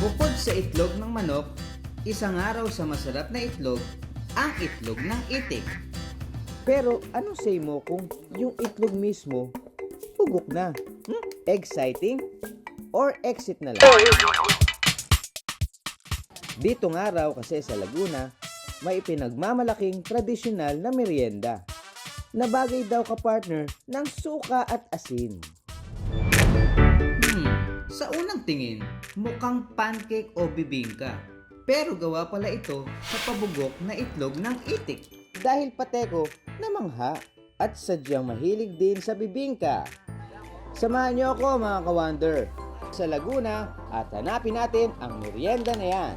Bukod sa itlog ng manok, isang araw sa masarap na itlog, ang itlog ng itik. Pero anong say mo kung yung itlog mismo, bugok na? Exciting? Or exit na lang? Dito nga raw kasi sa Laguna, may ipinagmamalaking tradisyonal na merienda na bagay daw ka-partner ng suka at asin. Sa unang tingin, mukhang pancake o bibingka. Pero gawa pala ito sa pabugok na itlog ng itik. Dahil pateko na mangha at sadyang mahilig din sa bibingka. Samahan niyo ako mga ka-wonder sa Laguna at hanapin natin ang merienda na yan.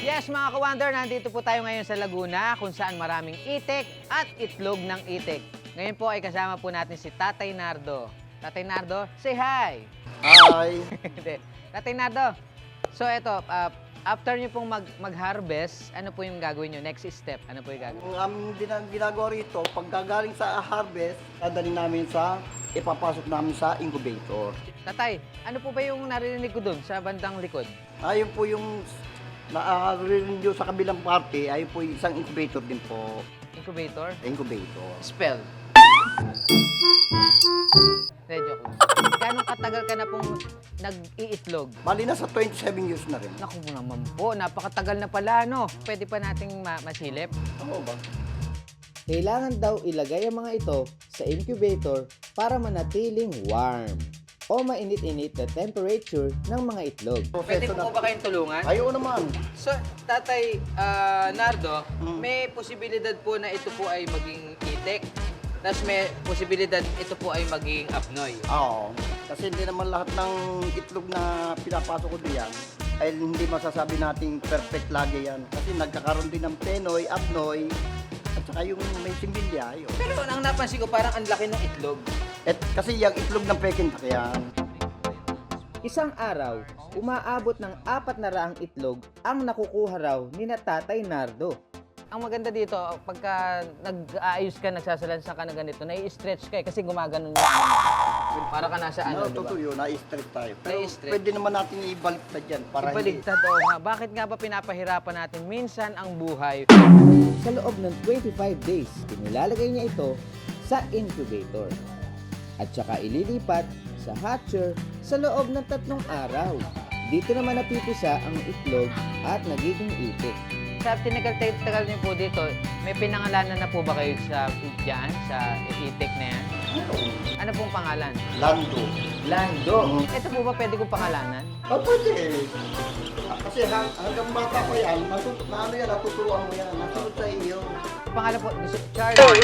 Yes mga ka-wonder, nandito po tayo ngayon sa Laguna kung saan maraming itik at itlog ng itik. Ngayon po ay kasama po natin si Tatay Nardo. Tatay Nardo, say hi! Hi! Tatay Nardo, so eto, after nyo pong mag-harvest, ano po yung gagawin nyo? Next step, ano po yung gagawin? Ang aming ginagawa rito, pag gagaling sa harvest, dadali namin ipapasok namin sa incubator. Tatay, ano po ba yung narinig ko dun sa bandang likod? Ayun po yung naarinig nyo sa kabilang parte, ayun po yung isang incubator din po. Incubator? Incubator. Spell. Joke lang. Gano'ng katagal ka na pong nag-iitlog? Bali na sa 27 years na rin. Naku naman po, napakatagal na pala, no? Pwede pa nating masilip? Oo ba? Kailangan daw ilagay ang mga ito sa incubator para manatiling warm o mainit-init na temperature ng mga itlog. Pwede po ba kayong tulungan? Ayaw naman. So, Tatay Nardo, may posibilidad po na ito po ay maging itik. Tapos may posibilidad ito po ay maging apnoy. Oo. Kasi hindi naman lahat ng itlog na pinapasok ko diyan ay hindi masasabi nating perfect lagi yan. Kasi nagkakaroon din ng penoy, apnoy, at saka yung may simbilya. Yun. Pero ang napansin ko, parang ang laki ng itlog. Kasi yung itlog ng Peking duck yan. Isang araw, umaabot ng 400 itlog ang nakukuha raw ni na Tatay Nardo. Ang maganda dito, pagka nag-aayos ka, nagsasalansa ka na ganito, nai-stretch ka eh, kasi gumaganon yung para ka nasa ano, Totoo diba? yun, na-stress tayo. Pero Na-stress. pwede naman natin ibaliktad yan para Ibaligtad, oo nga. Bakit nga ba pinapahirapan natin minsan ang buhay? Sa loob ng 25 days, inilalagay niya ito sa incubator. At saka ililipat sa hatcher sa loob ng 3 araw. Dito naman napipisa ang itlog at nagiging itik. Sa tinagal niyo po dito, may pinangalanan na po ba kayo sa itik na yan? Ano pong pangalan? Lando. Lando. Mhm. Ito po ba pwede kong pangalanan? Pwede. Kasi hanggang bata pa yan, natuturuan mo yan, nasunod sa iyo. Pangalan po, Charlie.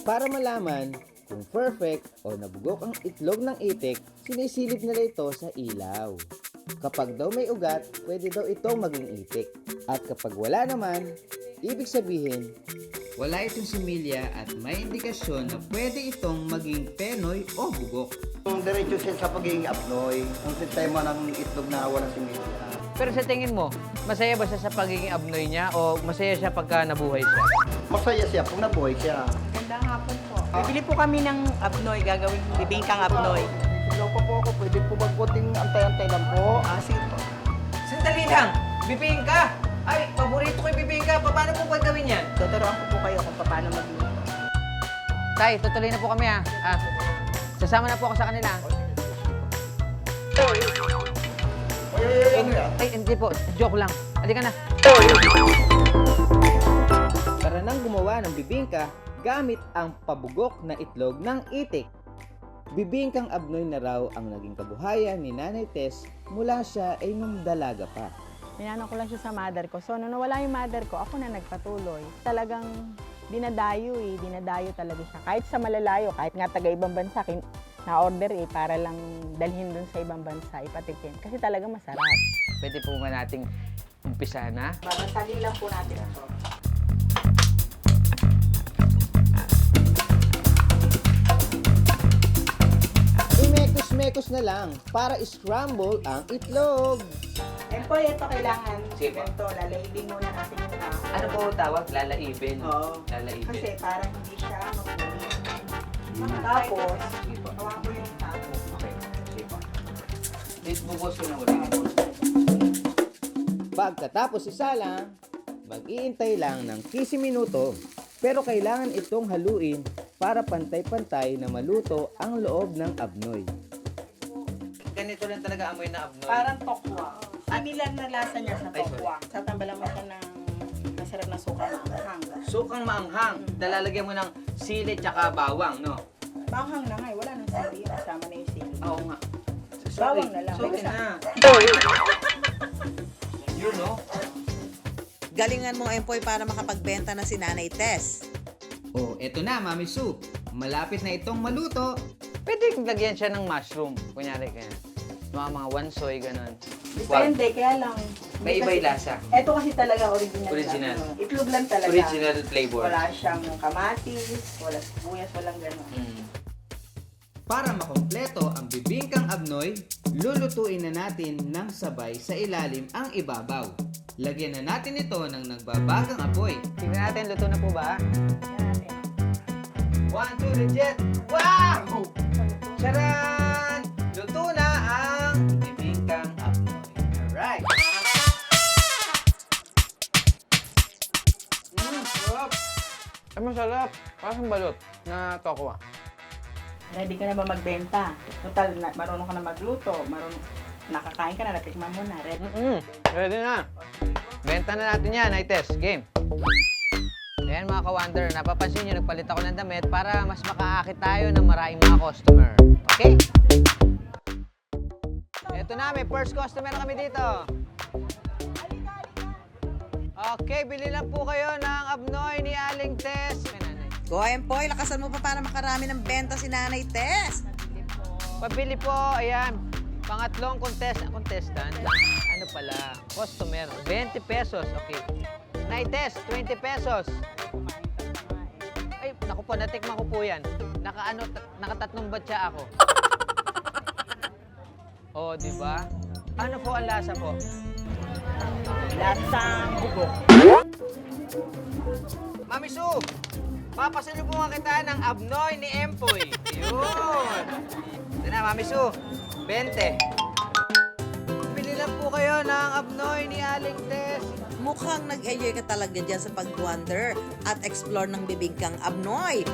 Para malaman kung perfect o nabugok ang itlog ng itik, sinisilip nila ito sa ilaw. Kapag daw may ugat, pwede daw itong maging itik. At kapag wala naman, ibig sabihin, Wala itong similya at may indikasyon na pwede itong maging penoy o bugok. Yung diretso siya sa pagiging apnoy, ang sistema ng itlog na walang similya. Pero sa tingin mo, masaya ba siya sa pagiging abnoy niya o masaya siya pagka nabuhay siya? Masaya siya kung nabuhay siya. Magandang hapon po. Bibili po kami ng abnoy, gagawin bibingkang abnoy. Sigaw pa po ako, pwede po magkunting antay-antay lang po. Sige po. Sandali lang! Bibingka! Ay, paborito ko yung bibingka. Paano po ba gawin yan? Tuturuan ko po kayo kung paano magluto. Tay, tutuloy na po kami ha. Sasama na po ako sa kanila. Ay, hindi po. Joke lang. Halika na. para nang gumawa ng bibingka gamit ang pabugok na itlog ng itik. Bibingkang abnoy na raw ang naging kabuhayan ni Nanay Tess mula siya ay nung dalaga pa. Minano ko lang siya sa mother ko. So, nung nawala yung mother ko, ako na nagpatuloy. Talagang dinadayo talaga siya. Kahit sa malalayo, kahit nga taga ibang bansa, na-order para lang dalhin dun sa ibang bansa, ipatikin. Kasi talaga masarap. Pwede po ba nating umpisa na? Babasagin lang po natin ito. Imekos-mekos na lang para scramble ang itlog. And po, ito kailangan, Sige po. ganito, lalaibin muna natin yung tao. Ano po tawag? Lalaibin. Oo. Lalaibin. Kasi para hindi siya mapunin. Tapos, Sige po. hawakan ko yung tapos. Bubos ko na ulit. Pagkatapos isalang, mag-iintay lang ng 15 minuto. Pero kailangan itong haluin para pantay-pantay na maluto ang loob ng abnoy. Ganito lang talaga amoy na abnoy. Parang tokwa. Similar na lasa niya sa Ay, sorry. tokwa. Tatambalan mo siya ng masarap na suka na anghang. Sukang maanghang. Dalalagyan mo ng sili tsaka bawang, no? Maanghang na nga eh. Wala nang sili. Kasama na yung sili. Oo nga. Bawang na lang. Sorry na. Yun, no? Galingan mo, Empoy, para makapagbenta na si Nanay Tess. Oh, eto na, Mami Sue. Malapit na itong maluto. Pwede lagyan siya ng mushroom. Kunyari, kaya. Mga wansoy, ganun. Depende, kaya lang. May iba yung lasa. Ito kasi talaga original. Original. Lang. Itlog lang talaga. Original flavor. Wala siyang kamatis, wala sibuyas, walang gano'n. Mm. Para makompleto ang bibingkang abnoy, lulutuin na natin ng sabay sa ilalim ang ibabaw. Lagyan na natin ito ng nagbabagang apoy. Tingnan natin, luto na po ba? Yan natin. 1, 2, legit! Wow! Charan! Luto na ang bibingkang abnoy. Alright! Sarap! Ay, masarap. Parang balot na tokwa. Ready ka na ba magbenta? Total, marunong ka na magluto, nakakain ka na, natikman mo na. Ready? Ready na. Benta na natin yan, Ites. Game. Ayan mga ka-wonder, napapansin nyo, nagpalit ako ng damit para mas makaakit tayo ng maraming mga customer. Okay? Ito na, may first customer na kami dito. Okay, bili lang po kayo ng abnoy ni Aling Tess. May nanay. Go, Empoy, lakasan mo pa para makarami ng benta si Nanay Tess. Pabili po, ayan. Pangatlong contestant. Ano pala? Customer. 20 pesos. Okay. Naites, 20 pesos. Ay, naku po, natikman ko po yan. Nakatatlong batya ako. Oh, di ba? Ano po ang lasa po? Lasang bugok. Mami Sue, papasalubong po nga kita ng abnoy ni Empoy. Yun. Ito na, Mami Sue. 20. Bili lang po kayo ng abnoy ni Aling Tess. Mukhang nag-enjoy ka talaga dyan sa pag-wonder at explore ng bibingkang abnoy.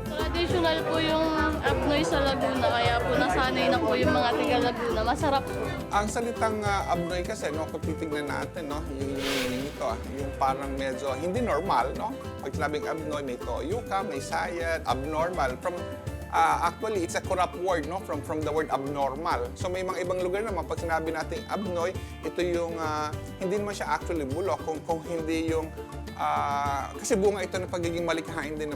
Traditional po yung abnoy sa Laguna, kaya po nasanay na po yung mga tiga Laguna. Masarap po. Ang salitang abnoy kasi, no, kung titignan natin, no, yung meaning nito, yung parang medyo hindi normal, no? Pag sinabing abnoy, may toyo ka, may sayad, abnormal. Actually, it's a corrupt word, no, from the word abnormal. So may mga ibang lugar naman, pag sinabi natin abnoy, ito yung, hindi naman siya actually bulok, kung hindi yung, kasi bunga ito ng pagiging malikhain din.